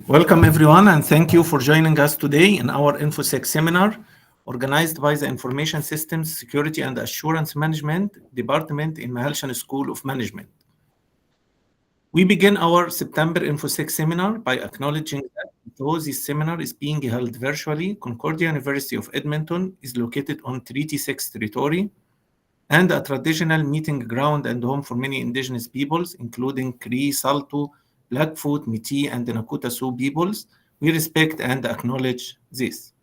Welcome everyone, and thank you for joining us today in our InfoSec seminar organized by the Information Systems Security and Assurance Management Department in Mahalshan School of Management. We begin our September InfoSec seminar by acknowledging that though this seminar is being held virtually, Concordia University of Edmonton is located on Treaty 6 territory and a traditional meeting ground and home for many indigenous peoples, including Cree, Saulteaux, Blackfoot, Métis, and the Nakota Sioux peoples. We respect and acknowledge this.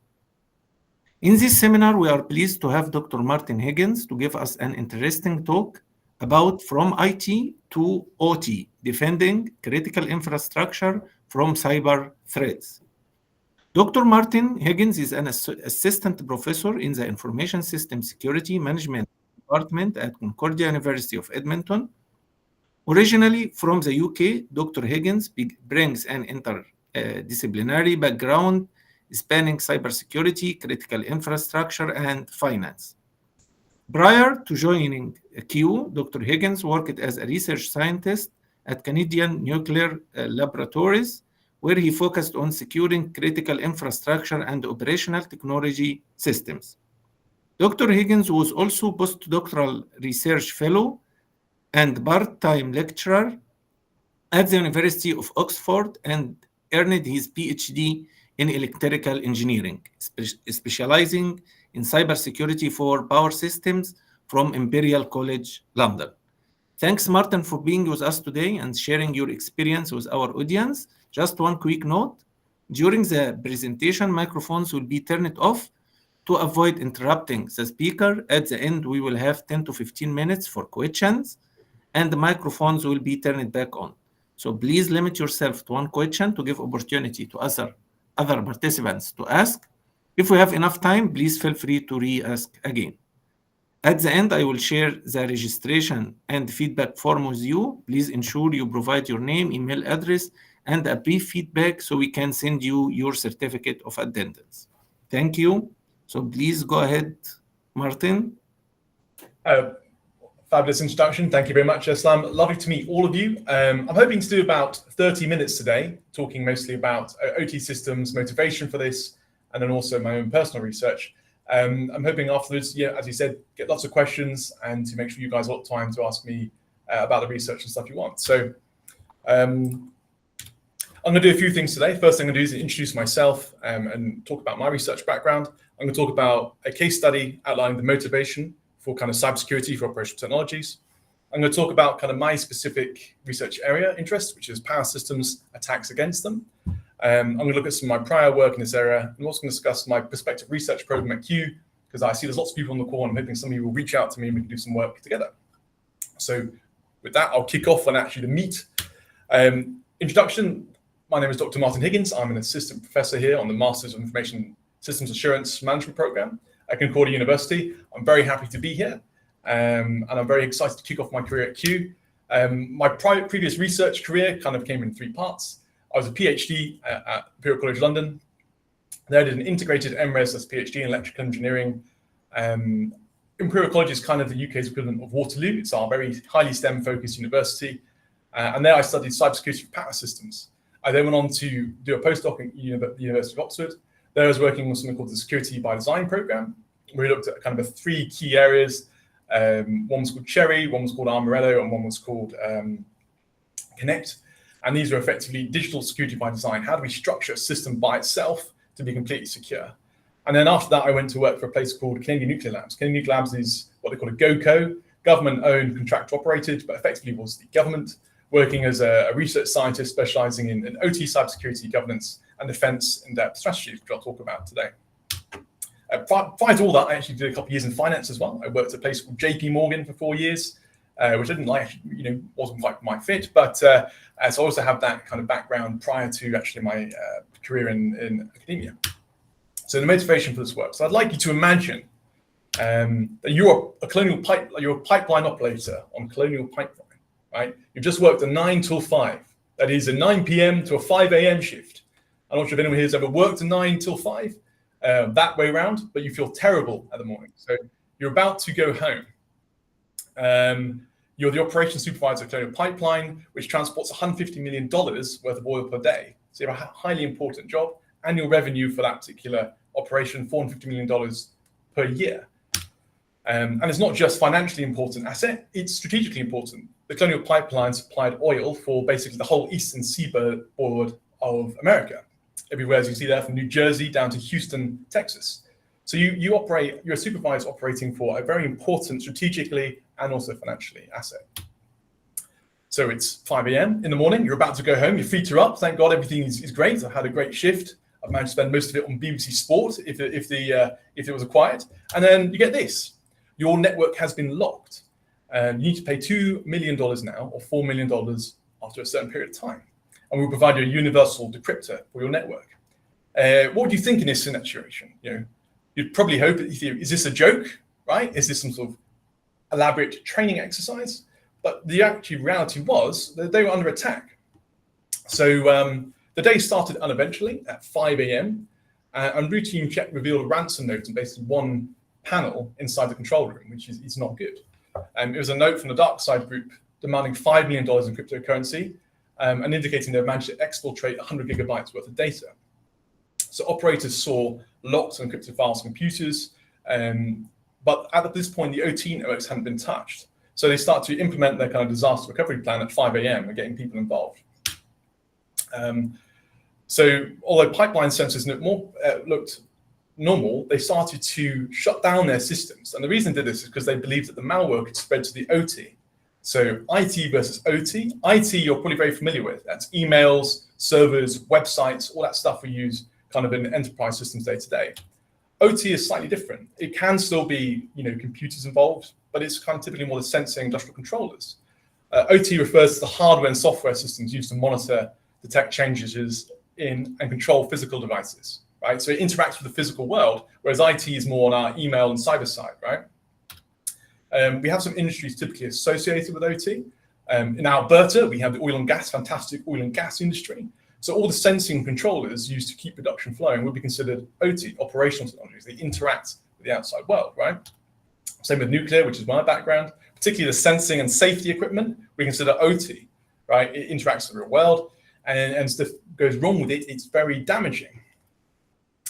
In this seminar, we are pleased to have Dr. Martin Higgins to give us an interesting talk about from IT to OT, defending critical infrastructure from cyber threats. Dr. Martin Higgins is an assistant professor in the Information System Security Management Department at Concordia University of Edmonton. Originally from the UK, Dr. Higgins brings an interdisciplinary background spanning cybersecurity, critical infrastructure, and finance. Prior to joining Q, Dr. Higgins worked as a research scientist at Canadian Nuclear Laboratories, where he focused on securing critical infrastructure and operational technology systems. Dr. Higgins was also postdoctoral research fellow and part-time lecturer at the University of Oxford and earned his PhD in electrical engineering, specializing in cybersecurity for power systems from Imperial College London. Thanks, Martin, for being with us today and sharing your experience with our audience. Just one quick note. During the presentation, microphones will be turned off to avoid interrupting the speaker. At the end, we will have 10 to 15 minutes for questions, and the microphones will be turned back on. So please limit yourself to one question to give opportunity to other participants to ask. If we have enough time, please feel free to re-ask again. At the end, I will share the registration and feedback form with you. Please ensure you provide your name, email address, and a brief feedback so we can send you your certificate of attendance. Thank you. So please go ahead, Martin. Fabulous introduction. Thank you very much, Islam. Lovely to meet all of you. I'm hoping to do about 30 minutes today, talking mostly about OT systems, motivation for this, and then also my own personal research. I'm hoping afterwards, as you said, get lots of questions and to make sure you guys have time to ask me about the research and stuff you want. So I'm going to do a few things today. First thing I'm going to do is introduce myself and talk about my research background. I'm going to talk about a case study outlining the motivation for kind of cybersecurity for operational technologies. I'm going to talk about kind of my specific research area interest, which is power systems, attacks against them. I'm going to look at some of my prior work in this area. I'm also going to discuss my prospective research program at Q, because I see there's lots of people on the call, and I'm hoping some of you will reach out to me and we can do some work together. So with that, I'll kick off on actually the meat. Introduction, my name is Dr. Martin Higgins. I'm an assistant professor here on the Masters of Information Systems Assurance Management program at Concordia University. I'm very happy to be here, and I'm very excited to kick off my career at Q. My previous research career kind of came in three parts. I was a PhD at Imperial College London. There I did an integrated MRes, that's PhD in electrical engineering. Imperial College is kind of the UK's equivalent of Waterloo. It's our very highly STEM-focused university. And there I studied cybersecurity for power systems. I then went on to do a postdoc at the University of Oxford. There I was working on something called the Security by Design program, where we looked at kind of three key areas. One was called Cherry, one was called Armarello, and one was called Connect. And these are effectively digital security by design. How do we structure a system by itself to be completely secure? And then after that, I went to work for a place called Canadian Nuclear Labs. Canadian Nuclear Labs is what they call a GoCo, government-owned, contractor-operated, but effectively was the government, working as a research scientist specializing in OT cybersecurity governance and defense in-depth strategies, which I'll talk about today. Prior to all that, I actually did a couple of years in finance as well. I worked at a place called JP Morgan for 4 years, which I didn't like, wasn't quite my fit, but so I also have that kind of background prior to actually my career in academia. So the motivation for this work. So I'd like you to imagine that you're a pipeline operator on Colonial Pipeline, right? You've just worked a 9 till 5. That is a 9 p.m. to a 5 a.m. shift. I'm not sure if anyone here has ever worked a 9 till 5 that way around, but you feel terrible at the morning. So you're about to go home. You're the operations supervisor of Colonial Pipeline, which transports $150 million worth of oil per day. So you have a highly important job. Annual revenue for that particular operation, $450 million per year. And it's not just financially important asset, it's strategically important. The Colonial Pipeline supplied oil for basically the whole eastern seaboard of America. Everywhere, as you see there, from New Jersey down to Houston, Texas. So you're a supervisor operating for a very important strategically and also financially asset. So it's 5 a.m. in the morning, you're about to go home, your feet are up, thank God everything is great. I've had a great shift. I've managed to spend most of it on BBC Sport if it was acquired. And then you get this, your network has been locked. You need to pay $2 million now or $4 million after a certain period of time. And we'll provide you a universal decryptor for your network. What would you think in this situation? You'd probably hope, is this a joke, right? Is this some sort of elaborate training exercise? But the actual reality was that they were under attack. So the day started uneventfully at 5 a.m. And routine check revealed a ransom note in basically one panel inside the control room, which is not good. It was a note from the dark side group demanding $5 million in cryptocurrency and indicating they've managed to exfiltrate 100 gigabytes worth of data. So operators saw locked encrypted files on computers, but at this point, the OT networks hadn't been touched. So they start to implement their kind of disaster recovery plan at 5 a.m. and getting people involved. So although pipeline sensors looked normal, they started to shut down their systems. And the reason they did this is because they believed that the malware could spread to the OT. So IT versus OT. IT you're probably very familiar with. That's emails, servers, websites, all that stuff we use kind of in enterprise systems day to day. OT is slightly different. It can still be, computers involved, but it's kind of typically more the sensing industrial controllers. OT refers to the hardware and software systems used to monitor, detect changes in and control physical devices, right? So it interacts with the physical world, whereas IT is more on our email and cyber side, right? We have some industries typically associated with OT. In Alberta, we have the oil and gas, fantastic oil and gas industry. So all the sensing controllers used to keep production flowing would be considered OT, operational technologies. They interact with the outside world, right? Same with nuclear, which is my background. Particularly the sensing and safety equipment, we consider OT, right? It interacts with the real world, and stuff goes wrong with it, it's very damaging.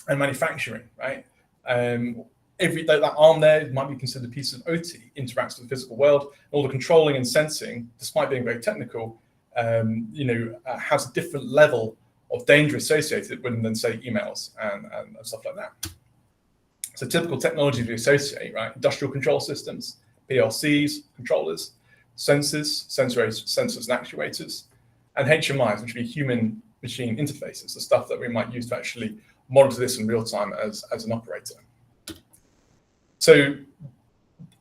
And manufacturing, right? That arm there might be considered a piece of OT, interacts with the physical world. And all the controlling and sensing, despite being very technical, has a different level of danger associated with them than, say, emails and stuff like that. So typical technologies we associate, right? Industrial control systems, PLCs, controllers, sensors and actuators, and HMIs, which would be human-machine interfaces, the stuff that we might use to actually monitor this in real time as an operator. So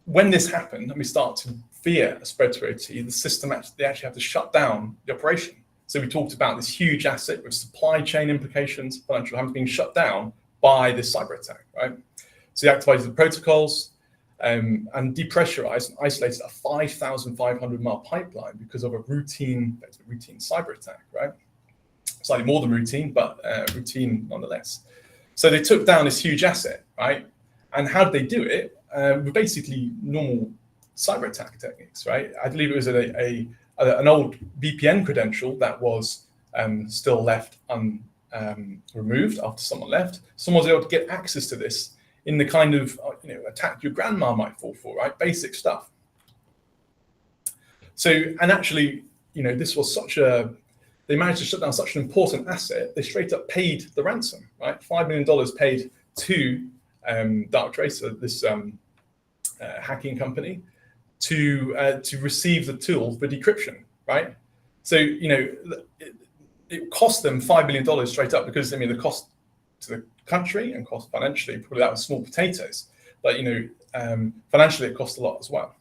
when this happened and we start to fear a spread to OT, the system they actually have to shut down the operation. So we talked about this huge asset with supply chain implications, financial having being shut down by this cyber attack, right? So they activated the protocols and depressurized and isolated a 5,500 mile pipeline because of a routine cyber attack, right? Slightly more than routine, but routine nonetheless. So they took down this huge asset, right? And how did they do it? With basically normal cyber attack techniques, right? I believe it was an old VPN credential that was still left removed after someone left. Someone was able to get access to this in the kind of attack your grandma might fall for, right? Basic stuff. So, and actually, this was they managed to shut down such an important asset, they straight up paid the ransom, right? $5 million paid to Darktrace, this hacking company, to receive the tool for decryption, right? So, it cost them $5 million straight up because, the cost to the country and cost financially, probably that was small potatoes, but, financially it cost a lot as well.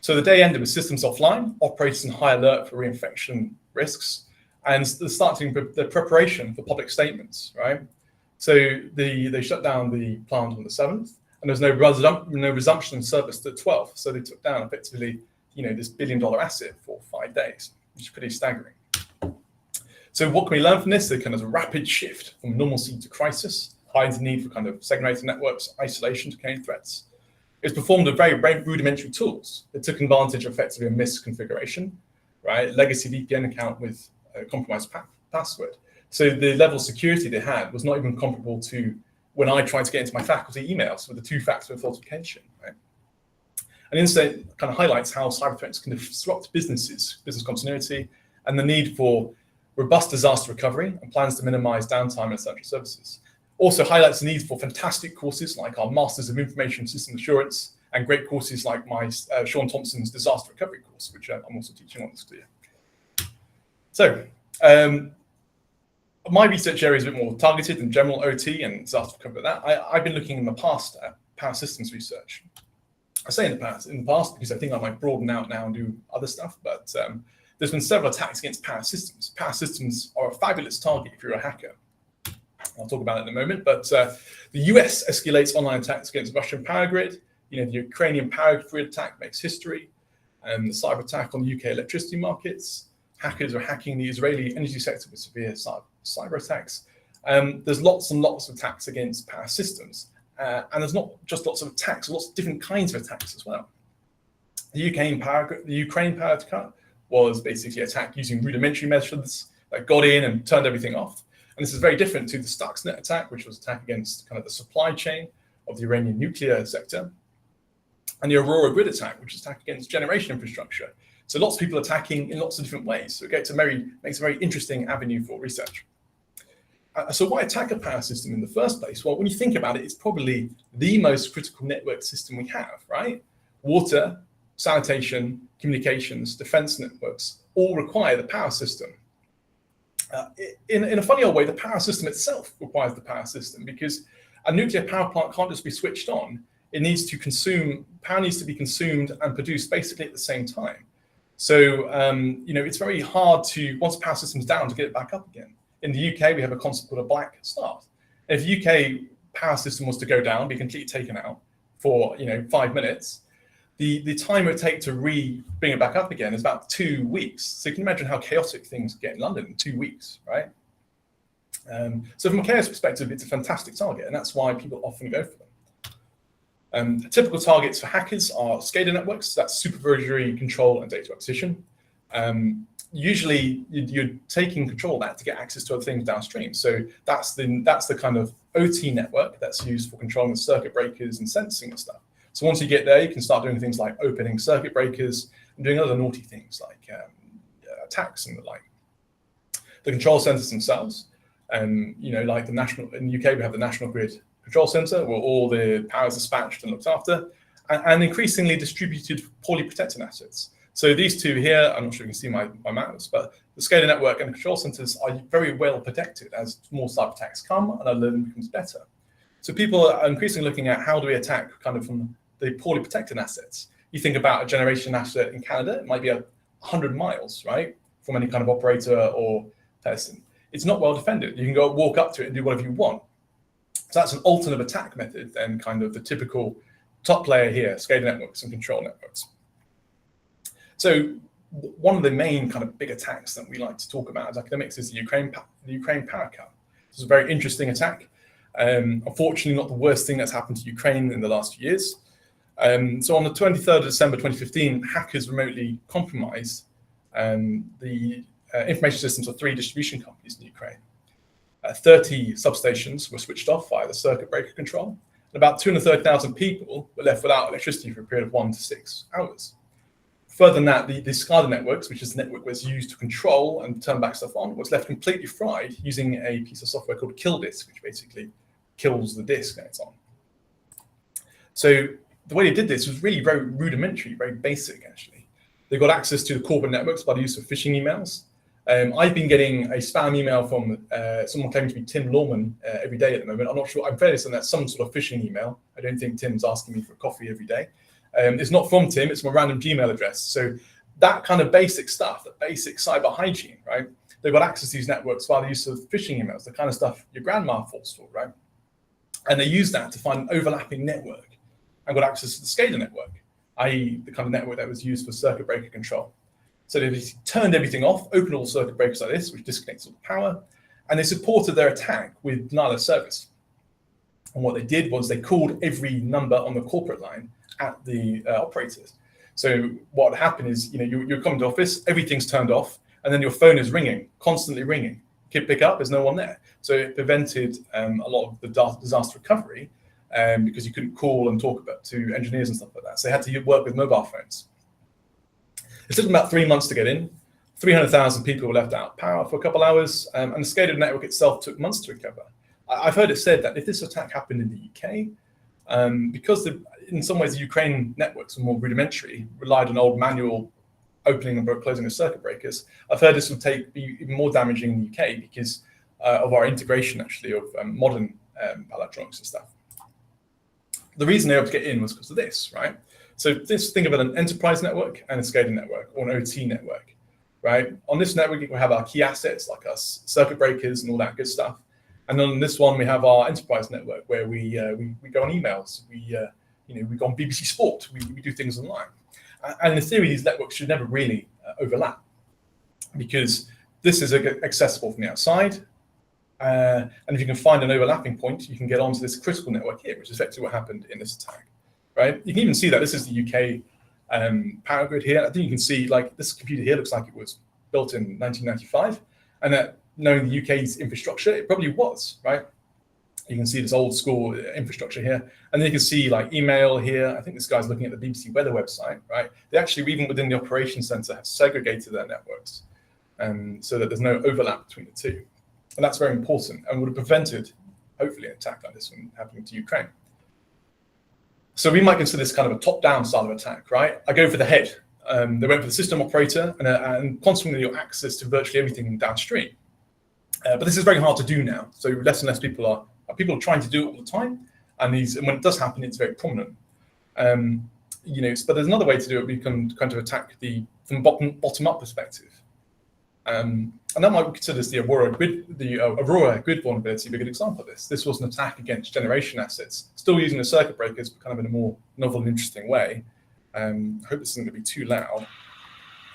So the day ended with systems offline, operators in high alert for reinfection risks, and starting the preparation for public statements, right? So they shut down the plant on the 7th, and there's no resumption of service to the 12th. So they took down effectively, this $1 billion asset for 5 days, which is pretty staggering. So what can we learn from this? The kind of rapid shift from normalcy to crisis, hides the need for kind of segregated networks, isolation to contain threats. It's performed with very rudimentary tools. It took advantage of effectively a misconfiguration, right? Legacy VPN account with a compromised password. So the level of security they had was not even comparable to when I tried to get into my faculty emails with the two-factor authentication, right? And InfoSec kind of highlights how cyber threats can disrupt business continuity, and the need for robust disaster recovery and plans to minimize downtime in essential services. Also highlights the need for fantastic courses like our Masters of Information System Assurance, and great courses like my Sean Thompson's Disaster Recovery course, which I'm also teaching on this year. So, my research area is a bit more targeted than general OT and disaster recovery. I've been looking in the past at power systems research. I say in the past because I think I might broaden out now and do other stuff, but there's been several attacks against power systems. Power systems are a fabulous target if you're a hacker. I'll talk about it in a moment, but the US escalates online attacks against Russian power grid. The Ukrainian power grid attack makes history, and the cyber attack on the UK electricity markets. Hackers are hacking the Israeli energy sector with severe cyber attacks. There's lots and lots of attacks against power systems. And there's not just lots of attacks, lots of different kinds of attacks as well. The Ukraine power cut was basically attacked using rudimentary methods that got in and turned everything off. And this is very different to the Stuxnet attack, which was an attack against kind of the supply chain of the Iranian nuclear sector, and the Aurora grid attack, which is attack against generation infrastructure. So lots of people attacking in lots of different ways. So it makes a very interesting avenue for research. So why attack a power system in the first place? Well, when you think about it, it's probably the most critical network system we have, right? Water, sanitation, communications, defense networks all require the power system. In a funny old way, the power system itself requires the power system, because a nuclear power plant can't just be switched on. It needs to power needs to be consumed and produced basically at the same time. So, it's very hard once a power system's down, to get it back up again. In the UK, we have a concept called a black start. If the UK power system was to go down, be completely taken out for 5 minutes, the time it would take to bring it back up again is about 2 weeks. So you can imagine how chaotic things get in London in 2 weeks, right? So from a chaos perspective, it's a fantastic target, and that's why people often go for them. Typical targets for hackers are SCADA networks, that's supervisory control and data acquisition. Usually you're taking control of that to get access to other things downstream. So that's the kind of OT network that's used for controlling the circuit breakers and sensing and stuff. So once you get there, you can start doing things like opening circuit breakers and doing other naughty things like attacks and the like. The control centers themselves, like in the UK, we have the National Grid Control Center, where all the power is dispatched and looked after, and increasingly distributed, poorly protected assets. So these two here, I'm not sure you can see my mouse, but the SCADA network and the control centers are very well protected as more cyber attacks come and our learning becomes better. So people are increasingly looking at how do we attack kind of from the poorly protected assets. You think about a generation asset in Canada, it might be 100 miles, right, from any kind of operator or person. It's not well defended. You can go walk up to it and do whatever you want. So that's an alternate attack method than kind of the typical top layer here, SCADA networks and control networks. So one of the main kind of big attacks that we like to talk about as academics is the Ukraine power cut. This is a very interesting attack. Unfortunately, not the worst thing that's happened to Ukraine in the last few years. So on the 23rd of December 2015, hackers remotely compromised the information systems of 3 distribution companies in Ukraine. 30 substations were switched off via the circuit breaker control, and about 230,000 people were left without electricity for a period of 1 to 6 hours. Further than that, the SCADA networks, which is the network that's used to control and turn back stuff on, was left completely fried using a piece of software called Kill Disk, which basically kills the disk when it's on. So the way they did this was really very rudimentary, very basic, actually. They got access to the corporate networks by the use of phishing emails. I've been getting a spam email from someone claiming to be Tim Lawman every day at the moment. I'm not sure. I'm fairly certain that's some sort of phishing email. I don't think Tim's asking me for a coffee every day. It's not from Tim. It's from a random Gmail address. So that kind of basic stuff, the basic cyber hygiene, right? They've got access to these networks via the use of phishing emails, the kind of stuff your grandma falls for, right? And they use that to find an overlapping network and got access to the SCADA network, i.e. the kind of network that was used for circuit breaker control. So they turned everything off, opened all circuit breakers like this, which disconnects all the power, and they supported their attack with denial of service. And what they did was they called every number on the corporate line at the operators. So what happened is, you come to office, everything's turned off, and then your phone is ringing, constantly ringing. pick up, there's no one there. So it prevented a lot of the disaster recovery because you couldn't call and talk to engineers and stuff like that. So they had to work with mobile phones. It took them about 3 months to get in. 300,000 people were left out of power for a couple hours, and the SCADA network itself took months to recover. I've heard it said that if this attack happened in the UK, because in some ways the Ukraine networks were more rudimentary, relied on old manual opening and closing of circuit breakers, I've heard this would be even more damaging in the UK because of our integration actually of modern electronics and stuff. The reason they were able to get in was because of this, right? So think of an enterprise network and a SCADA network or an OT network, right? On this network, we have our key assets like our circuit breakers and all that good stuff. And on this one, we have our enterprise network where we go on emails, we go on BBC Sport, we do things online. And in theory, these networks should never really overlap because this is accessible from the outside. And if you can find an overlapping point, you can get onto this critical network here, which is effectively what happened in this attack, right? You can even see that this is the UK power grid here. I think you can see like this computer here looks like it was built in 1995, and that knowing the UK's infrastructure, it probably was, right? You can see this old school infrastructure here, and then you can see like email here. I think this guy's looking at the BBC weather website, right? They actually, even within the operations center, have segregated their networks so that there's no overlap between the two. And that's very important and would have prevented, hopefully, an attack like this from happening to Ukraine. So we might consider this kind of a top-down style of attack, right? I go for the head. They went for the system operator and consequently your access to virtually everything downstream. But this is very hard to do now. So less and less people are trying to do it all the time. And when it does happen, it's very prominent. But there's another way to do it. We can kind of attack from bottom-up perspective. And that might be considered as the Aurora grid vulnerability, a good example of this. This was an attack against generation assets, still using the circuit breakers, but kind of in a more novel and interesting way. I hope this isn't going to be too loud.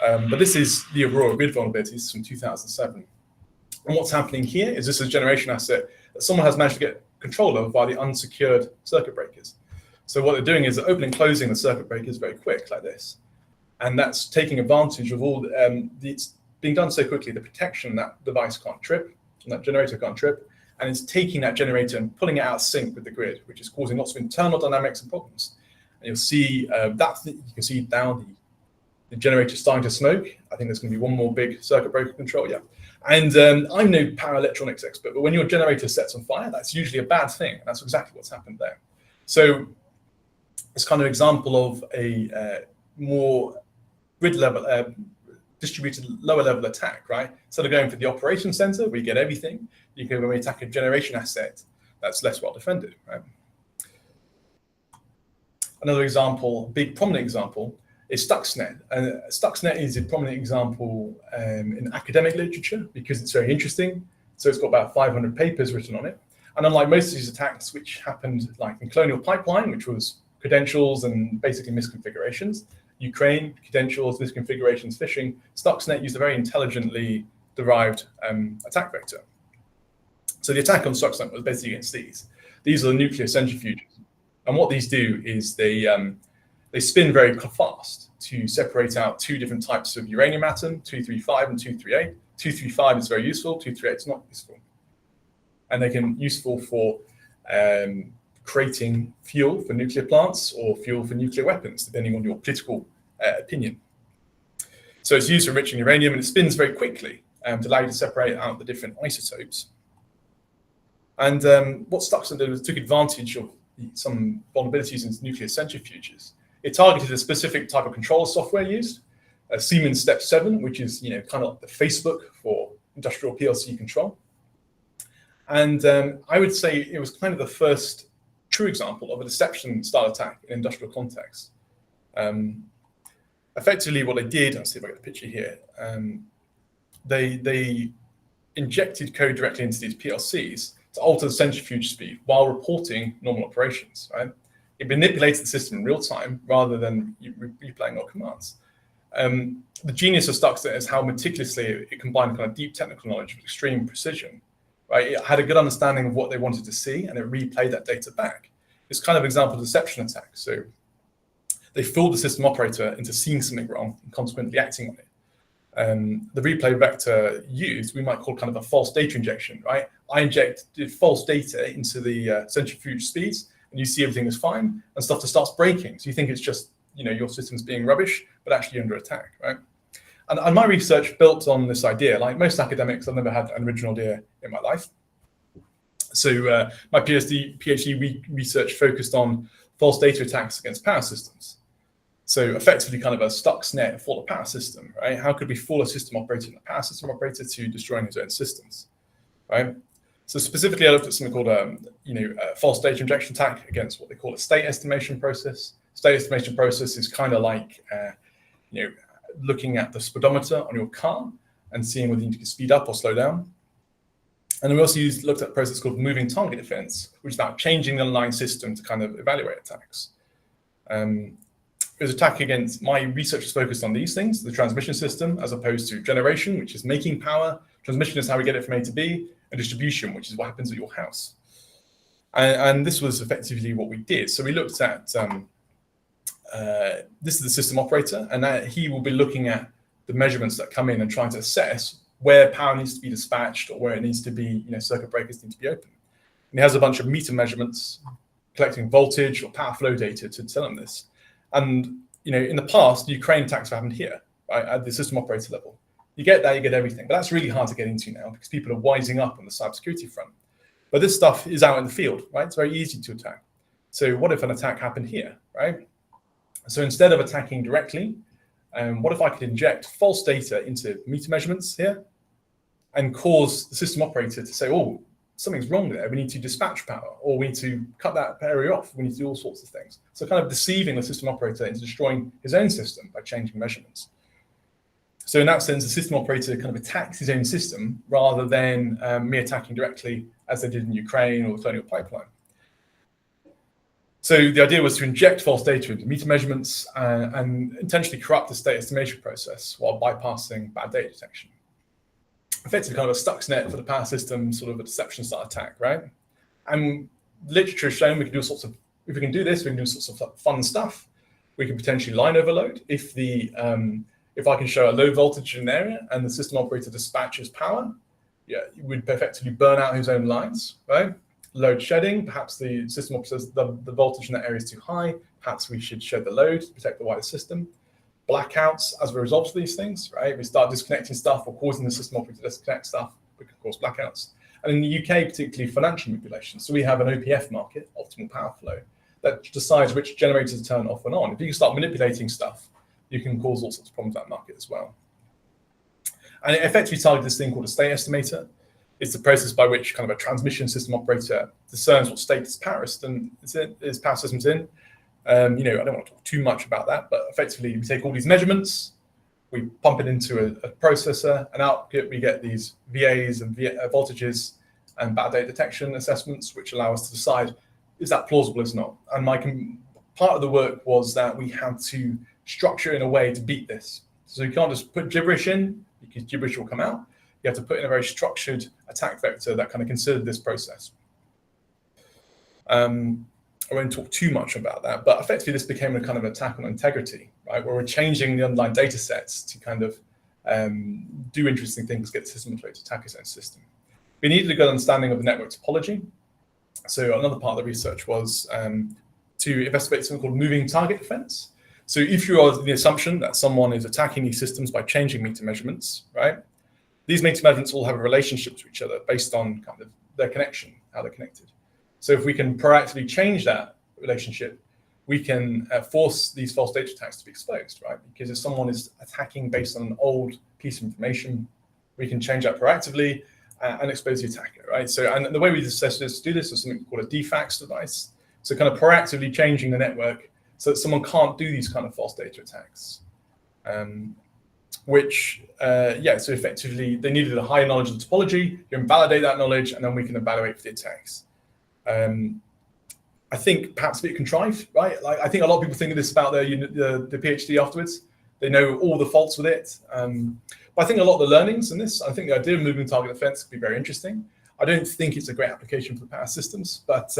But this is the Aurora grid vulnerability. This is from 2007. And what's happening here is this is a generation asset that someone has managed to get control of via the unsecured circuit breakers. So what they're doing is they're opening and closing the circuit breakers very quick, like this. And that's taking advantage of all it's being done so quickly, the protection that device can't trip, and that generator can't trip, and it's taking that generator and pulling it out of sync with the grid, which is causing lots of internal dynamics and problems. And you'll see you can see now the generator starting to smoke. I think there's going to be one more big circuit breaker control, yeah. And I'm no power electronics expert, but when your generator sets on fire, that's usually a bad thing. And that's exactly what's happened there. So it's kind of an example of a more grid level, distributed lower level attack, right? Instead of going for the operation center where you get everything, you can go and attack a generation asset that's less well defended, right? Another example, big prominent example, is Stuxnet. And Stuxnet is a prominent example in academic literature because it's very interesting. So it's got about 500 papers written on it. And unlike most of these attacks, which happened like in Colonial Pipeline, which was credentials and basically misconfigurations, Ukraine, credentials, misconfigurations, phishing, Stuxnet used a very intelligently derived attack vector. So the attack on Stuxnet was basically against these. These are the nuclear centrifuges. And what these do is they spin very fast to separate out two different types of uranium atom, 235 and 238. 235 is very useful, 238 is not useful. And they can be useful for creating fuel for nuclear plants or fuel for nuclear weapons, depending on your political opinion. So it's used for enriching uranium, and it spins very quickly to allow you to separate out the different isotopes. And what Stuxnet did was took advantage of some vulnerabilities in nuclear centrifuges. It targeted a specific type of control software used, Siemens Step 7, which is kind of like the Facebook for industrial PLC control. And I would say it was kind of the first true example of a deception style attack in industrial context. Effectively, what they did, let's see if I get the picture here, they injected code directly into these PLCs to alter the centrifuge speed while reporting normal operations, right? It manipulates the system in real time rather than replaying our commands. The genius of Stuxnet is how meticulously it combined kind of deep technical knowledge with extreme precision, right? It had a good understanding of what they wanted to see, and it replayed that data back. It's kind of an example of deception attack. So they fooled the system operator into seeing something wrong and consequently acting on it. the replay vector used, we might call kind of a false data injection, right? I inject false data into the centrifuge speeds, and you see everything is fine, and stuff just starts breaking. So you think it's just, your system's being rubbish, but actually under attack, right? And my research built on this idea. Like most academics, I've never had an original idea in my life. So my PhD research focused on false data attacks against power systems. So effectively kind of a Stuxnet for the power system, right? How could we fool a system operator and a power system operator to destroying his own systems, right? So specifically, I looked at something called a false data injection attack against what they call a state estimation process. State estimation process is kind of like, looking at the speedometer on your car and seeing whether you need to speed up or slow down. And then we also looked at a process called moving target defense, which is about changing the underlying system to kind of evaluate attacks. There's attack against, my research is focused on these things, the transmission system, as opposed to generation, which is making power. Transmission is how we get it from A to B, and distribution, which is what happens at your house. And this was effectively what we did. So we looked at, this is the system operator, and he will be looking at the measurements that come in and trying to assess where power needs to be dispatched or where it needs to be, circuit breakers need to be open. And he has a bunch of meter measurements, collecting voltage or power flow data to tell him this. And, in the past, Ukraine attacks have happened here, right, at the system operator level. You get that, you get everything. But that's really hard to get into now because people are wising up on the cybersecurity front. But this stuff is out in the field, right? It's very easy to attack. So what if an attack happened here, right? So instead of attacking directly, what if I could inject false data into meter measurements here and cause the system operator to say, oh, something's wrong there. We need to dispatch power, or we need to cut that area off. We need to do all sorts of things. So kind of deceiving the system operator into destroying his own system by changing measurements. So in that sense, the system operator kind of attacks his own system rather than me attacking directly as they did in Ukraine or the Colonial Pipeline. So the idea was to inject false data into meter measurements and intentionally corrupt the state estimation process while bypassing bad data detection. Effectively kind of a Stuxnet for the power system, sort of a deception style attack, right? And literature has shown we can do sorts of, if we can do this, we can do sorts of fun stuff. We can potentially line overload if I can show a low voltage in an area and the system operator dispatches power, it would effectively burn out his own lines, right? Load shedding, perhaps the system operator says the voltage in that area is too high, perhaps we should shed the load to protect the wider system. Blackouts as a result of these things, right? We start disconnecting stuff or causing the system operator to disconnect stuff, we can cause blackouts. And in the UK, particularly financial manipulation. So we have an OPF market, optimal power flow, that decides which generators to turn off and on. If you can start manipulating stuff, you can cause all sorts of problems in that market as well. And it effectively targets this thing called a state estimator. It's the process by which kind of a transmission system operator discerns what state his power system's in. I don't want to talk too much about that, but effectively we take all these measurements, we pump it into a processor, and out we get these VAs and voltages and bad data detection assessments, which allow us to decide, is that plausible, is not? And part of the work was that we had to structure in a way to beat this. So you can't just put gibberish in, because gibberish will come out. You have to put in a very structured attack vector that kind of considered this process. I won't talk too much about that, but effectively this became a kind of attack on integrity, right? Where we're changing the underlying data sets to kind of do interesting things, get the system operator to attack its own system. We needed a good understanding of the network topology. So another part of the research was to investigate something called moving target defense. So if you are the assumption that someone is attacking these systems by changing meter measurements, right? These meter measurements all have a relationship to each other based on kind of their connection, how they're connected. So if we can proactively change that relationship, we can force these false data attacks to be exposed, right? Because if someone is attacking based on an old piece of information, we can change that proactively and expose the attacker, right? So, and the way we do this is something called a defax device. So kind of proactively changing the network so that someone can't do these kind of false data attacks. So effectively they needed a high knowledge of the topology, you can validate that knowledge, and then we can evaluate for the attacks. I think perhaps a bit contrived, right? Like I think a lot of people think of this about the PhD afterwards. They know all the faults with it. But I think a lot of the learnings in this, I think the idea of moving target defense could be very interesting. I don't think it's a great application for power systems, but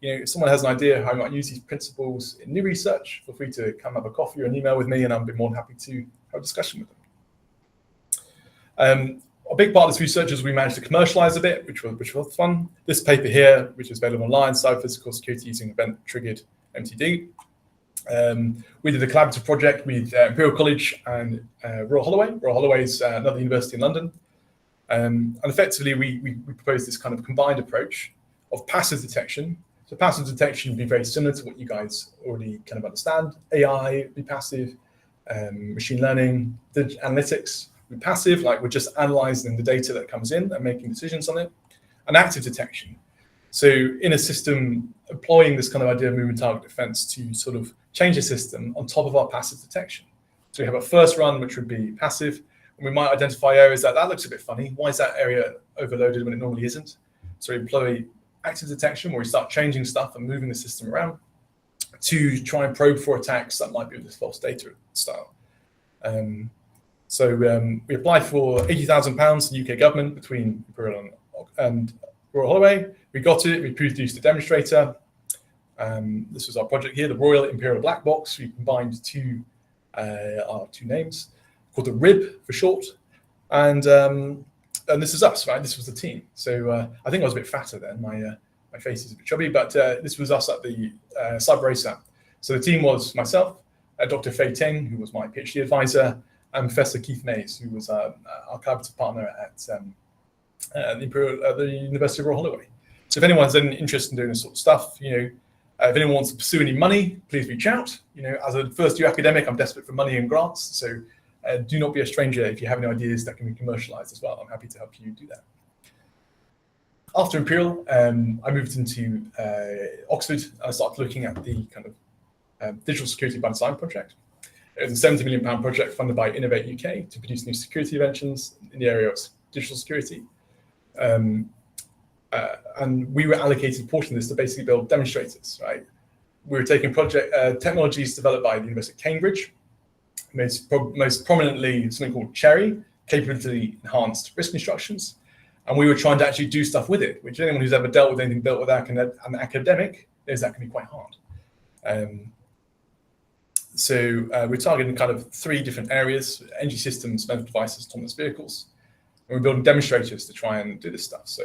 if someone has an idea how I might use these principles in new research, feel free to come have a coffee or an email with me, and I'll be more than happy to have a discussion with them. A big part of this research is we managed to commercialize a bit, which was fun. This paper here, which is available online, Cyber Physical Security using Event-Triggered MTD. We did a collaborative project with Imperial College and Royal Holloway. Royal Holloway is another university in London. And effectively, we proposed this kind of combined approach of passive detection. So passive detection would be very similar to what you guys already kind of understand. AI would be passive, machine learning, analytics would be passive, like we're just analyzing the data that comes in and making decisions on it. And active detection. So in a system, employing this kind of idea of movement target defense to sort of change the system on top of our passive detection. So we have a first run, which would be passive, and we might identify areas that looks a bit funny. Why is that area overloaded when it normally isn't? So we employ active detection, where we start changing stuff and moving the system around to try and probe for attacks that might be with this false data style. So we applied for £80,000 to the UK government between Imperial and Royal Holloway. We got it, we produced a demonstrator. This was our project here, the Royal Imperial Black Box. We combined our two names, called the RIB for short. And this is us, right? This was the team. So I think I was a bit fatter then. My face is a bit chubby, but this was us at the Cyber Racer. So the team was myself, Dr. Fei Teng, who was my PhD advisor, and Professor Keith Mays, who was our collaborative partner at the University of Royal Holloway. So if anyone has any interest in doing this sort of stuff, if anyone wants to pursue any money, please reach out. As a first-year academic, I'm desperate for money and grants. So do not be a stranger if you have any ideas that can be commercialized as well. I'm happy to help you do that. After Imperial, I moved into Oxford. And I started looking at the kind of digital security by design project. It was a £70 million project funded by Innovate UK to produce new security inventions in the area of digital security. And we were allocated a portion of this to basically build demonstrators, right? We were taking technologies developed by the University of Cambridge, most prominently something called Cherry, capability enhanced risk instructions. And we were trying to actually do stuff with it, which anyone who's ever dealt with anything built with an academic knows that can be quite hard. So we're targeting kind of three different areas: energy systems, medical devices, autonomous vehicles. And we're building demonstrators to try and do this stuff. So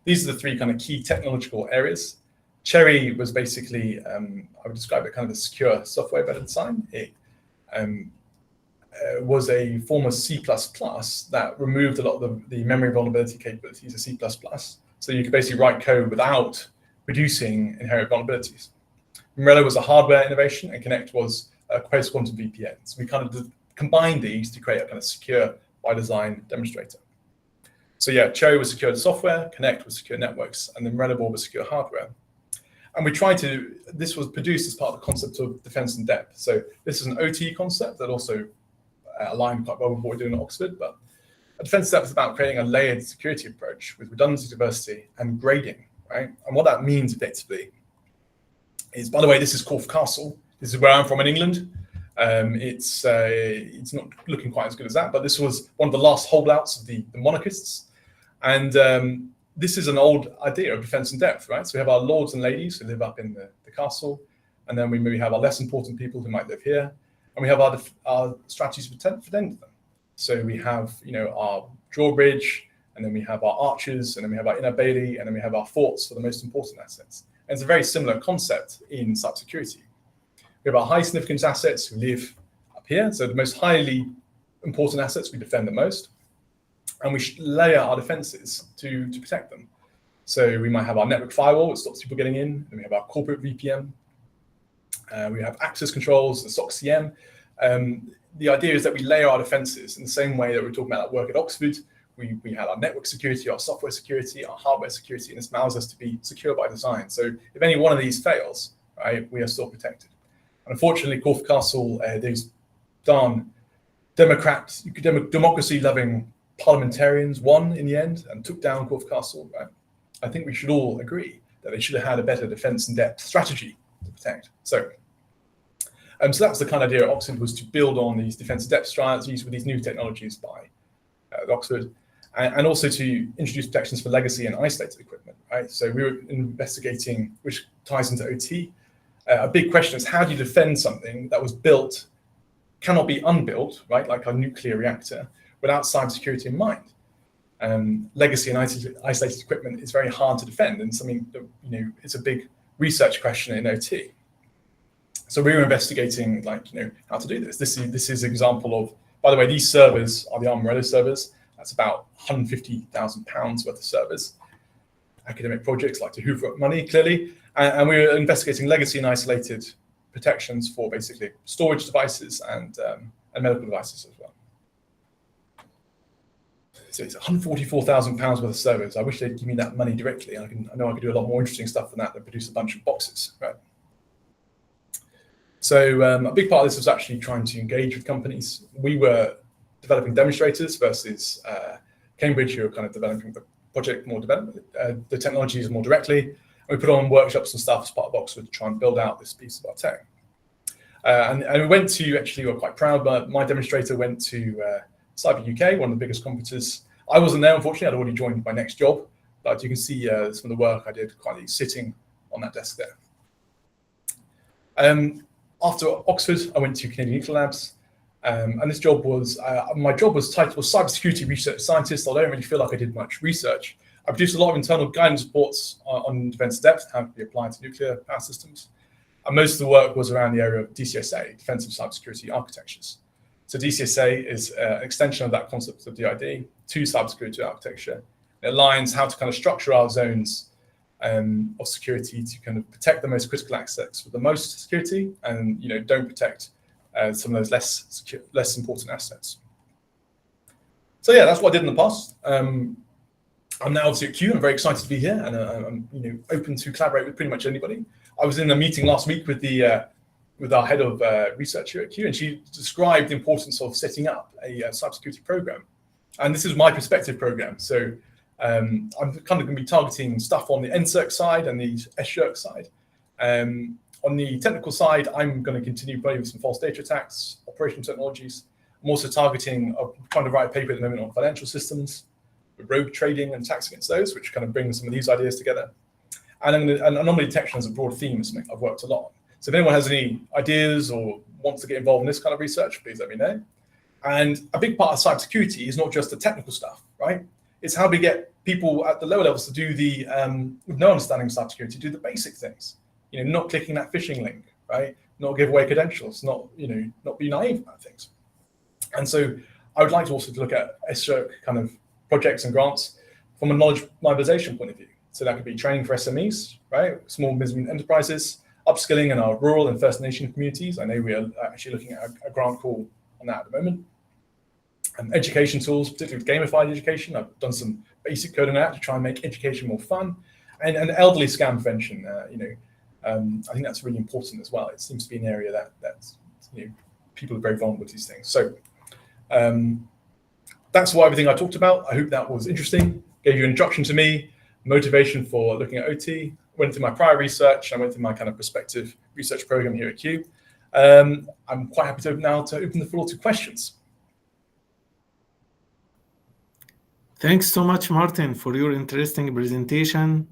these are the three kind of key technological areas. Cherry was basically, I would describe it kind of a secure software embedded design. It was a form of C++ that removed a lot of the memory vulnerability capabilities of C++. So you could basically write code without reducing inherent vulnerabilities. Morello was a hardware innovation, and Connect was a post-quantum VPN. So we kind of combined these to create a kind of secure by design demonstrator. So yeah, Cherry was secure software, Connect was secure networks, and then Morello board was secure hardware. And this was produced as part of the concept of defense in depth. So this is an OT concept that also aligned quite well with what we're doing at Oxford, but a defense in depth is about creating a layered security approach with redundancy, diversity, and grading, right? And what that means effectively is, by the way, this is Corfe Castle. This is where I'm from in England. It's not looking quite as good as that, but this was one of the last holdouts of the monarchists. And this is an old idea of defense in depth, right? So we have our lords and ladies who live up in the castle, and then we maybe have our less important people who might live here, and we have our strategies for defending them. So we have, our drawbridge, and then we have our archers, and then we have our inner bailey, and then we have our forts for the most important assets. And it's a very similar concept in cybersecurity. We have our high significance assets who live up here. So the most highly important assets we defend the most. And we layer our defenses to protect them. So we might have our network firewall, which stops people getting in. Then we have our corporate VPN. We have access controls, the SOC CM. The idea is that we layer our defenses in the same way that we're talking about at work at Oxford. We had our network security, our software security, our hardware security, and this allows us to be secure by design. So if any one of these fails, right, we are still protected. And unfortunately, Corfe Castle, these darn democracy-loving parliamentarians won in the end and took down Corfe Castle. Right? I think we should all agree that they should have had a better defense in depth strategy to protect. So that's the kind of idea at Oxford, was to build on these defense in depth strategies with these new technologies by Oxford, and also to introduce protections for legacy and isolated equipment. Right? So we were investigating, which ties into OT. A big question is, how do you defend something that was built, cannot be unbuilt, right? Like a nuclear reactor, without cybersecurity in mind. Legacy and isolated equipment is very hard to defend, and something that, it's a big research question in OT. So we were investigating, how to do this. This is an example of, by the way, these servers are the Armarello servers. That's about £150,000 worth of servers. Academic projects like to hoover up money, clearly. And we were investigating legacy and isolated protections for basically storage devices and medical devices as well. So it's £144,000 worth of servers. I wish they'd give me that money directly. I know I could do a lot more interesting stuff than that produce a bunch of boxes, right? So a big part of this was actually trying to engage with companies. We were developing demonstrators versus Cambridge, who were kind of developing the project more the technologies more directly. And we put on workshops and stuff as part of Oxford to try and build out this piece of our tech. And we went to, actually, we were quite proud, but my demonstrator went to Cyber UK, one of the biggest conferences. I wasn't there, unfortunately. I'd already joined my next job. But you can see some of the work I did quietly sitting on that desk there. After Oxford, I went to Canadian Nuclear Labs. And this job was, my job was titled Cybersecurity Research Scientist. I don't really feel like I did much research. I produced a lot of internal guidance reports on defense depth, how it can be applied to nuclear power systems. And most of the work was around the area of DCSA, Defensive Cybersecurity Architectures. So DCSA is an extension of that concept of DID to cybersecurity architecture. It aligns how to kind of structure our zones of security to kind of protect the most critical assets with the most security, and don't protect some of those less important assets. So yeah, that's what I did in the past. I'm now obviously at Q. I'm very excited to be here, and I'm open to collaborate with pretty much anybody. I was in a meeting last week with our head of research here at Q, and she described the importance of setting up a cybersecurity program. And this is my perspective program. So I'm kind of going to be targeting stuff on the NSERC side and the SSHRC side. On the technical side, I'm going to continue playing with some false data attacks, operational technologies. I'm also targeting, trying to write a paper at the moment on financial systems, rogue trading and attacks against those, which kind of bring some of these ideas together. And anomaly detection as a broad theme is something I've worked a lot on. So if anyone has any ideas or wants to get involved in this kind of research, please let me know. And a big part of cybersecurity is not just the technical stuff, right? It's how we get people at the lower levels to do the, with no understanding of cybersecurity, do the basic things. Not clicking that phishing link, right? Not give away credentials, not be naive about things. And so I would like to also look at SSHRC kind of projects and grants from a knowledge mobilization point of view. So that could be training for SMEs, right? Small business enterprises, upskilling in our rural and First Nation communities. I know we are actually looking at a grant call on that at the moment. Education tools, particularly gamified education. I've done some basic coding on that to try and make education more fun. And elderly scam prevention, I think that's really important as well. It seems to be an area that people are very vulnerable to these things. So that's everything I talked about. I hope that was interesting. Gave you an introduction to me, motivation for looking at OT. Went through my prior research. I went through my kind of prospective research program here at Q. I'm quite happy to now to open the floor to questions. Thanks so much, Martin, for your interesting presentation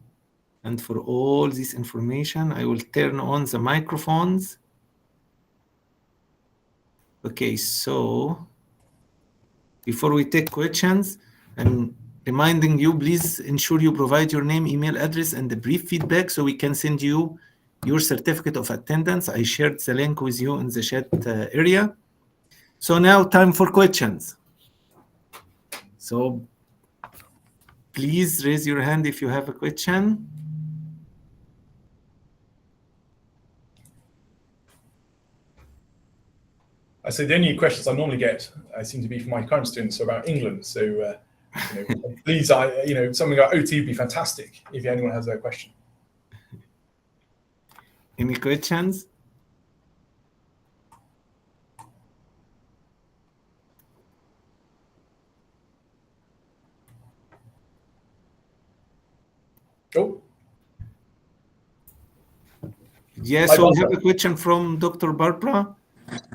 and for all this information. I will turn on the microphones. Okay, so before we take questions, I'm reminding you, please ensure you provide your name, email address, and the brief feedback so we can send you your certificate of attendance. I shared the link with you in the chat area. So now time for questions. So please raise your hand if you have a question. I say the only questions I normally get seem to be from my current students about England. So please, something about OT would be fantastic if anyone has a question. Any questions? Oh. Yes, so we have a question from Dr. Barbara,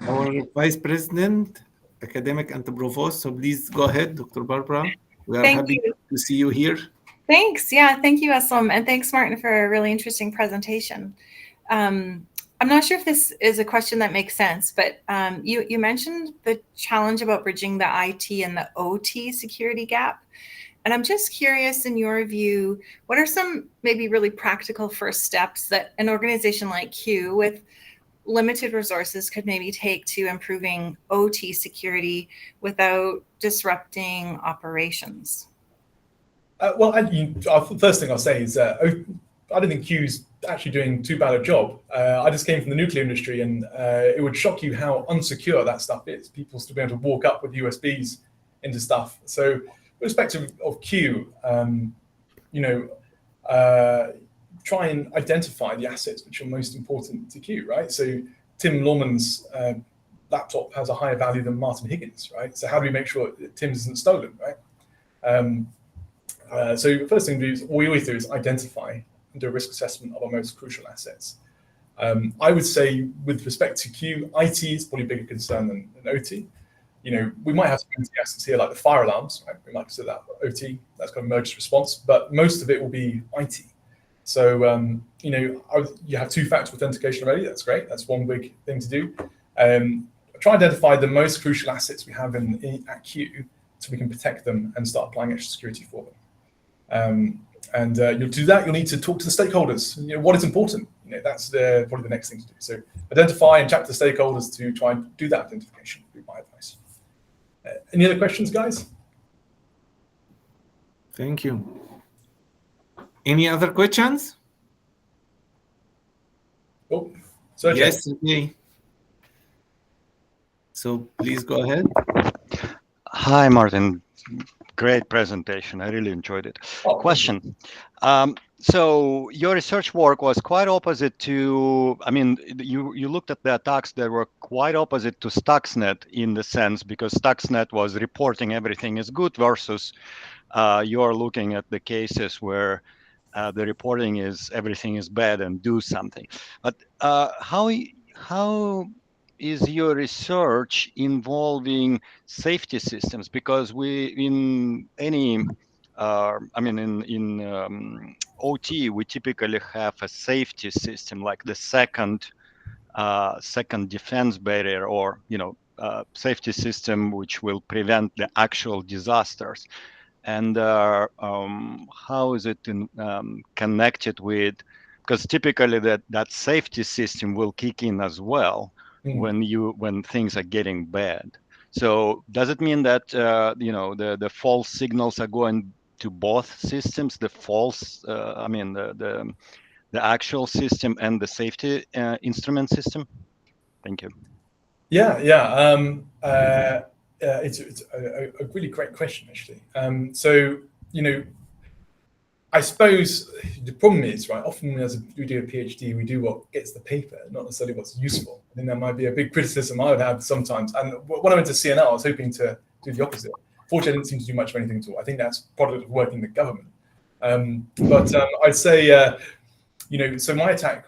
our Vice President, Academic and Provost. So please go ahead, Dr. Barbara. We are happy to see you here. Thanks. Yeah, thank you, Aslam. And thanks, Martin, for a really interesting presentation. I I'm not sure if this is a question that makes sense, but you mentioned the challenge about bridging the IT and the OT security gap. And I'm just curious, in your view, what are some maybe really practical first steps that an organization like Q with limited resources could maybe take to improving OT security without disrupting operations? Well, first thing I'll say is I don't think Q's actually doing too bad a job. I just came from the nuclear industry, and it would shock you how unsecure that stuff is. People still be able to walk up with USBs into stuff. So, with respect of Q, try and identify the assets which are most important to Q, right? So, Tim Lawman's laptop has a higher value than Martin Higgins, right? So, how do we make sure that Tim's isn't stolen, right? So the first thing we always do is identify and do a risk assessment of our most crucial assets. I would say with respect to Q, IT is probably a bigger concern than OT. We might have some OT assets here like the fire alarms, right? We might consider that OT, that's kind of emergency response, but most of it will be IT. So, you have two-factor authentication already, that's great, that's one big thing to do. Try and identify the most crucial assets we have at Q so we can protect them and start applying extra security for them. You'll do that. You'll need to talk to the stakeholders. What is important. That's probably the next thing to do. So identify and chat to the stakeholders to try and do that identification. Would be my advice. Any other questions, guys? Thank you. Any other questions? Oh, Sergey. Yes, me. So please go ahead. Hi, Martin. Great presentation. I really enjoyed it. Oh, question. So your research work was quite opposite to, you looked at the attacks that were quite opposite to Stuxnet in the sense because Stuxnet was reporting everything is good versus you're looking at the cases where the reporting is everything is bad and do something. But how is your research involving safety systems? Because in OT, we typically have a safety system like the second defense barrier, or safety system which will prevent the actual disasters. And how is it connected with? Because typically that safety system will kick in as well when things are getting bad. So does it mean that the false signals are going to both systems, the actual system and the safety instrument system? Thank you. Yeah. It's a really great question, actually. I suppose the problem is, right, often as we do a PhD, we do what gets the paper, not necessarily what's useful. I think that might be a big criticism I would have sometimes. And when I went to CNL, I was hoping to do the opposite. Fortunately, I didn't seem to do much of anything at all. I think that's product of working in the government. But I'd say, so my attack,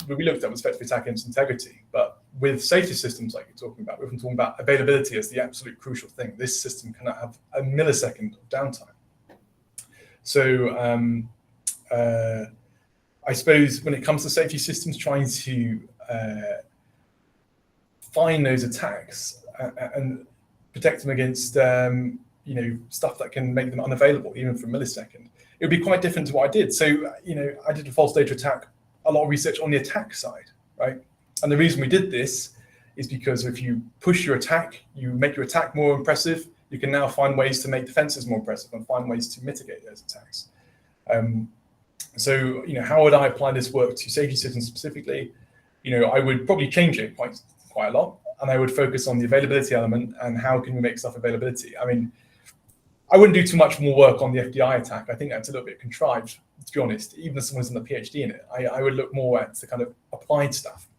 we looked at was effectively attacking its integrity. But with safety systems like you're talking about, we've been talking about availability as the absolute crucial thing. This system cannot have a millisecond of downtime. So I suppose when it comes to safety systems, trying to find those attacks and protect them against stuff that can make them unavailable even for a millisecond, it would be quite different to what I did. So I did a false data attack, a lot of research on the attack side, right? And the reason we did this is because if you push your attack, you make your attack more impressive. You can now find ways to make defenses more impressive and find ways to mitigate those attacks. So how would I apply this work to safety systems specifically? I would probably change it quite a lot, and I would focus on the availability element and how can we make stuff availability. I mean, I wouldn't do too much more work on the FDI attack. I think that's a little bit contrived, to be honest. Even as someone's done a PhD in it, I would look more at the kind of applied stuff.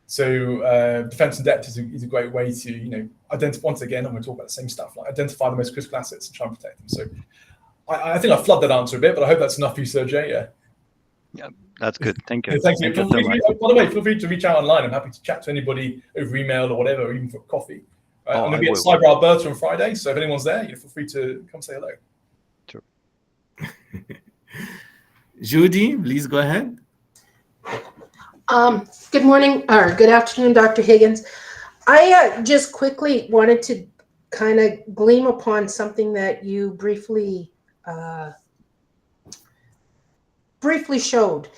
So defense in depth is a great way to identify. Once again, I'm going to talk about the same stuff, like identify the most critical assets and try and protect them. So I think I flooded that answer a bit, but I hope that's enough for you, Sergey. Yeah, that's good. Thank you. Thank you. By the way, feel free to reach out online. I'm happy to chat to anybody over email or whatever, or even for coffee. I'm going to be at Cyber Alberta on Friday, so if anyone's there, feel free to come say hello. Sure. Judy, please go ahead. Good morning or good afternoon, Dr. Higgins. I just quickly wanted to kind of gleam upon something that you briefly showed.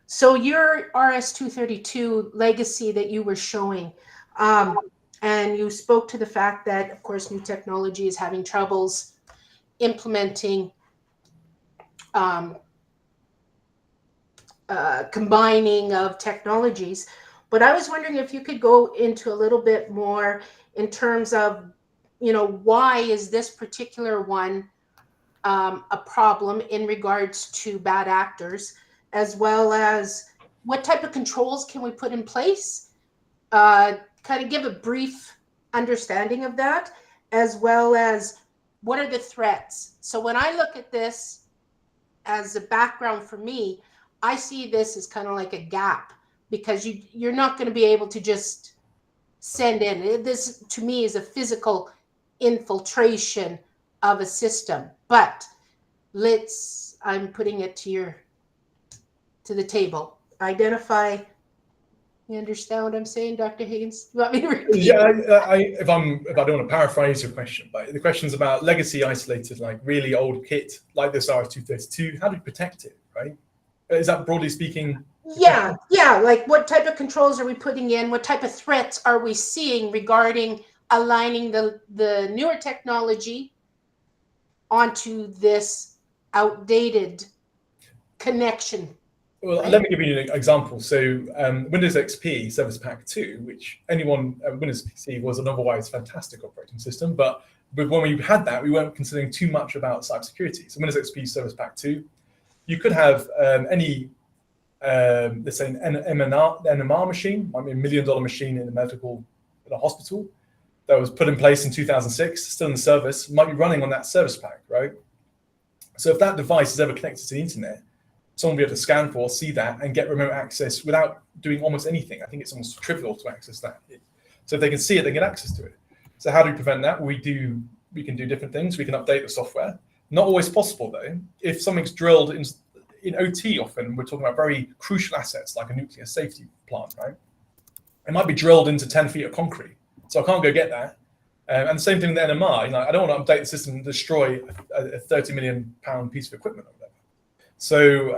So your RS-232 legacy that you were showing, and you spoke to the fact that, of course, new technology is having troubles implementing combining of technologies. But I was wondering if you could go into a little bit more in terms of, why is this particular one a problem in regards to bad actors, as well as what type of controls can we put in place? Kind of give a brief understanding of that, as well as what are the threats. So when I look at this as a background for me, I see this as kind of like a gap, because you're not going to be able to just send in. This to me is a physical infiltration of a system. But I'm putting it to the table. Identify. You understand what I'm saying, Dr. Higgins? You want me to repeat? Yeah, if I don't want to paraphrase your question, but the question's about legacy isolated, like really old kit, like this RS-232. How do you protect it, right? Is that broadly speaking? Yeah. Like what type of controls are we putting in? What type of threats are we seeing regarding aligning the newer technology onto this outdated connection? Well, let me give you an example. So Windows XP Service Pack 2, which anyone Windows PC was an otherwise fantastic operating system, but when we had that, we weren't considering too much about cybersecurity. So Windows XP Service Pack 2, you could have any, let's say, an NMR machine, might be $1 million machine in a hospital that was put in place in 2006, still in service, might be running on that service pack, right? So if that device is ever connected to the internet, someone will be able to scan for, see that, and get remote access without doing almost anything. I think it's almost trivial to access that. So if they can see it, they get access to it. So how do we prevent that? We can do different things. We can update the software. Not always possible, though. If something's drilled in OT, often we're talking about very crucial assets like a nuclear safety plant, right? It might be drilled into 10 feet of concrete, so I can't go get that. And the same thing with the NMR. I don't want to update the system and destroy a 30 million pound piece of equipment or whatever. So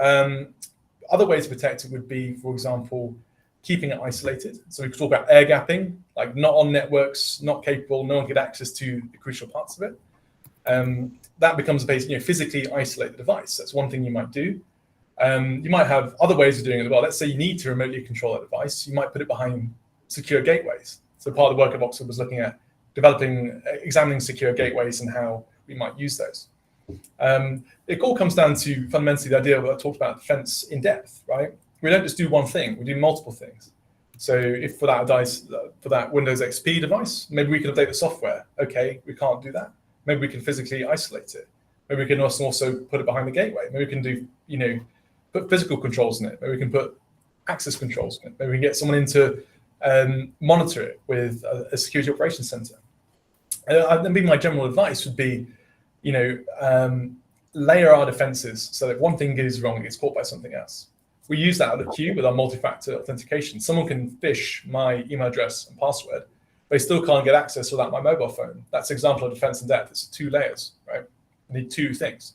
other ways to protect it would be, for example, keeping it isolated. So we could talk about air gapping, like not on networks, not capable, no one can get access to the crucial parts of it. That becomes a base, physically isolate the device. That's one thing you might do. You might have other ways of doing it as well. Let's say you need to remotely control that device. You might put it behind secure gateways. So part of the work at Oxford was looking at examining secure gateways and how we might use those. It all comes down to fundamentally the idea of what I talked about, defense in depth, right? We don't just do one thing, we do multiple things. So if for that Windows XP device, maybe we can update the software. Okay, we can't do that. Maybe we can physically isolate it. Maybe we can also put it behind the gateway. Maybe we can do, put physical controls in it. Maybe we can put access controls in it. Maybe we can get someone in to monitor it with a security operations center. And my general advice would be, layer our defenses so that one thing goes wrong, it gets caught by something else. We use that out of queue with our multi-factor authentication. Someone can phish my email address and password. They still can't get access without my mobile phone. That's an example of defense in depth. It's 2 layers, right? We need 2 things.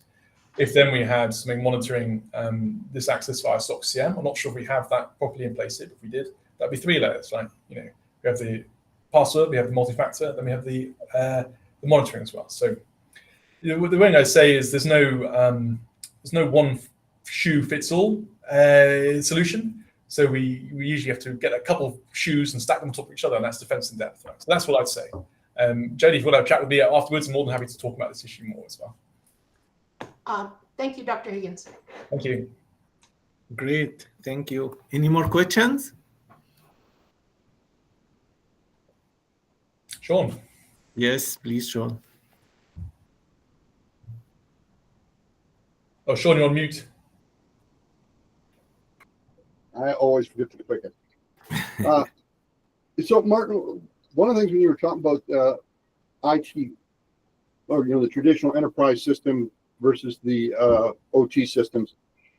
If then we had something monitoring this access via SOC-CM, I'm not sure if we have that properly in place yet. If we did, that'd be 3 layers, right? We have the password, we have the multi-factor, then we have the monitoring as well. So the way I say is there's no one shoe fits all solution. So we usually have to get a couple of shoes and stack them on top of each other, and that's defense in depth. Right? So that's what I'd say. Jodie, if you want to have a chat with me afterwards, I'm more than happy to talk about this issue more as well. Thank you, Dr. Higgins. Thank you. Great, thank you. Any more questions? Sean. Yes, please, Sean. Oh, Sean, you're on mute. I always forget to click it. So, Martin, one of the things when you were talking about IT, or the traditional enterprise system versus the OT systems,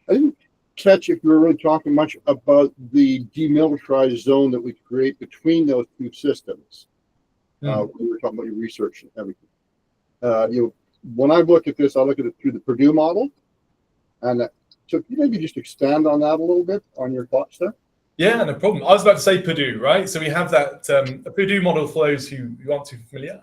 I think catch if you were really talking much about the demilitarized zone that we create between those two systems. We were talking about your research and everything. When I look at this, I look at it through the Purdue model. And so can you maybe just expand on that a little bit, on your thoughts there? Yeah, no problem. I was about to say Purdue, right? So we have that a Purdue model for those who aren't too familiar.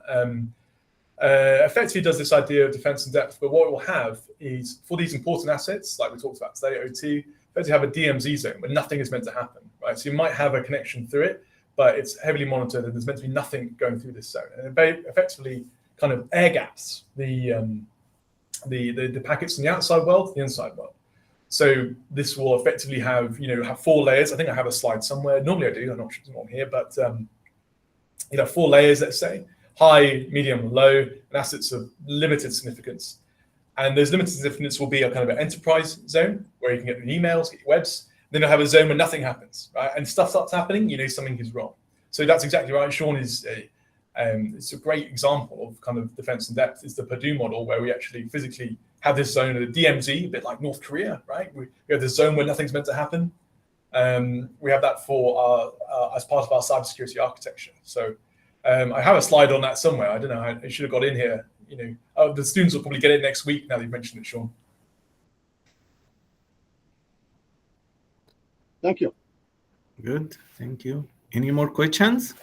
Effectively does this idea of defense in depth, but what it will have is for these important assets, like we talked about today, OT, effectively have a DMZ zone where nothing is meant to happen, right? So you might have a connection through it, but it's heavily monitored and there's meant to be nothing going through this zone. And it effectively kind of air gaps the packets from the outside world to the inside world. So this will effectively have, have 4 layers. I think I have a slide somewhere. Normally I do, I'm not sure it's on here, but 4 layers, let's say. High, medium, low, and assets of limited significance. And those limited significance will be a kind of an enterprise zone where you can get your emails, get your webs. Then you'll have a zone where nothing happens, right? And stuff starts happening, something is wrong. So that's exactly right. Sean is it's a great example of kind of defense in depth. It's the Purdue model where we actually physically have this zone of the DMZ, a bit like North Korea, right? We have this zone where nothing's meant to happen. We have that for as part of our cybersecurity architecture. So I have a slide on that somewhere. I don't know. I should have got in here. The students will probably get it next week now that you've mentioned it, Sean. Thank you. Good. Thank you. Any more questions?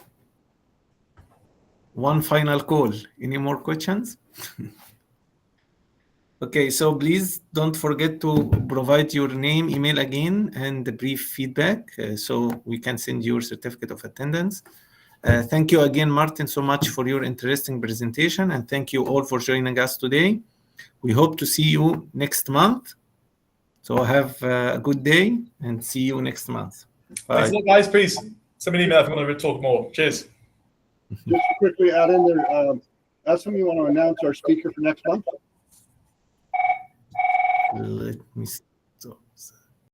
One final call. Any more questions? Okay, so please don't forget to provide your name, email again, and the brief feedback so we can send you your certificate of attendance. Thank you again, Martin, so much for your interesting presentation, and thank you all for joining us today. We hope to see you next month. So have a good day and see you next month. Bye. Thanks a lot, guys. Please send me an email if you want to talk more. Cheers. Just to quickly add in there, Esam, you want to announce our speaker for next month? Let me stop.